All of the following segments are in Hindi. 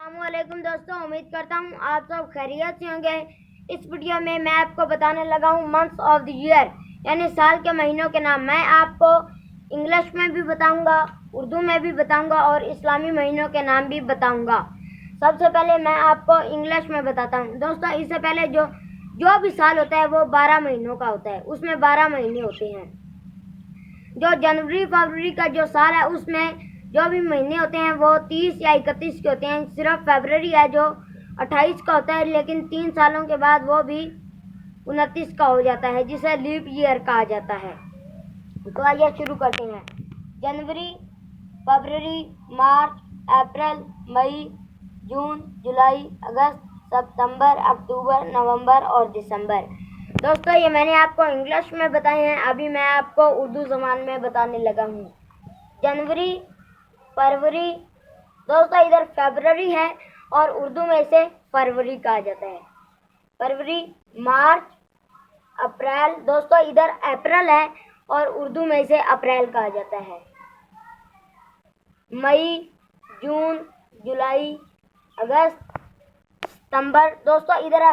अस्सलामुअलैकुम दोस्तों, उम्मीद करता हूँ आप सब खैरियत से होंगे। इस वीडियो में मैं आपको बताने लगा हूँ मंथ्स ऑफ द ईयर यानी साल के महीनों के नाम। मैं आपको इंग्लिश में भी बताऊँगा, उर्दू में भी बताऊँगा और इस्लामी महीनों के नाम भी बताऊँगा। सबसे पहले मैं आपको इंग्लिश में बताता हूँ दोस्तों। इससे पहले जो भी साल होता है वो 12 महीनों का होता है, उसमें 12 महीने होते हैं। जो जनवरी फरवरी का जो साल है उसमें जो भी महीने होते हैं वो 30 या 31 के होते हैं। सिर्फ फरवरी है जो 28 का होता है, लेकिन 3 सालों के बाद वो भी 29 का हो जाता है, जिसे लीप ईयर कहा जाता है। तो आइए शुरू करते हैं। जनवरी, फरवरी, मार्च, अप्रैल, मई, जून, जुलाई, अगस्त, सितंबर, अक्टूबर, नवंबर और दिसंबर। दोस्तों ये मैंने आपको इंग्लिश में बताए हैं, अभी मैं आपको उर्दू ज़बान में बताने लगा हूँ। जनवरी, फरवरी, दोस्तों इधर फरवरी है और उर्दू में इसे फरवरी कहा जाता है। फरवरी, मार्च, अप्रैल, दोस्तों इधर अप्रैल है और उर्दू में इसे अप्रैल कहा जाता है। मई, जून, जुलाई, अगस्त, सितंबर, दोस्तों इधर है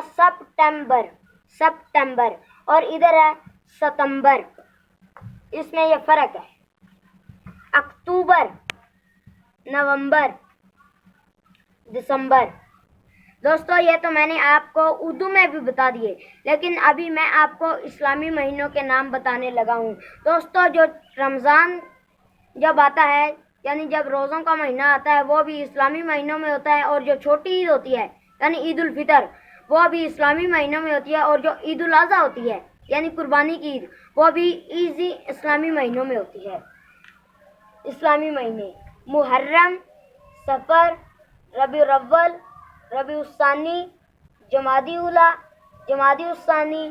सितंबर और इधर है सितंबर, इसमें यह फर्क है। अक्टूबर, नवंबर, दिसंबर। दोस्तों ये तो मैंने आपको उर्दू में भी बता दिए, लेकिन अभी मैं आपको इस्लामी महीनों के नाम बताने लगा हूँ। दोस्तों जो रमज़ान जब आता है यानी जब रोज़ों का महीना आता है वो भी इस्लामी महीनों में होता है, और जो छोटी ईद होती है यानी ईद उल फितर वो भी इस्लामी महीनों में होती है, और जो ईद उल अज़हा होती है यानी कुर्बानी की ईद वो भी इस्लामी महीनों में होती है। इस्लामी महीने मुहर्रम, सफ़र, रबीउल अव्वल, रबीउल सानी, जमादी उला, जमादी उस्सानी,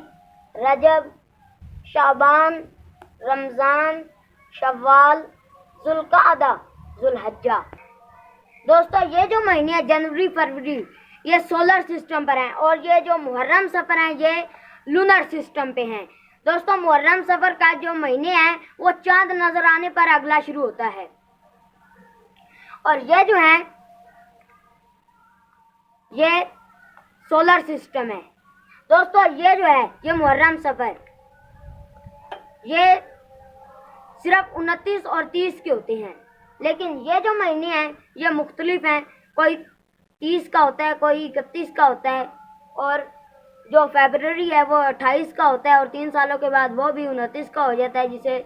रजब, शाबान, रमज़ान, शव्वाल, ज़ुल्क़ादा, ज़ुल्हज्जा। दोस्तों ये जो महीने हैं जनवरी फरवरी ये सोलर सिस्टम पर हैं, और ये जो मुहर्रम सफ़र हैं ये लूनर सिस्टम पे हैं। दोस्तों मुहर्रम सफ़र का जो महीने हैं वो चांद नजर आने पर अगला शुरू होता है, और ये जो है ये सोलर सिस्टम है। दोस्तों ये जो है ये मुहर्रम सफ़र ये सिर्फ 29 और 30 के होते हैं, लेकिन ये जो महीने हैं ये मुख्तलिफ हैं। कोई 30 का होता है, कोई 31 का होता है, और जो फरवरी है वो 28 का होता है, और 3 सालों के बाद वो भी 29 का हो जाता है, जिसे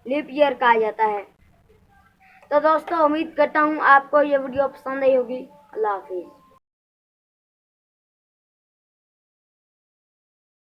लीप ईयर कहा जाता है। तो दोस्तों उम्मीद करता हूँ आपको ये वीडियो पसंद आई होगी। अल्लाह हाफिज़।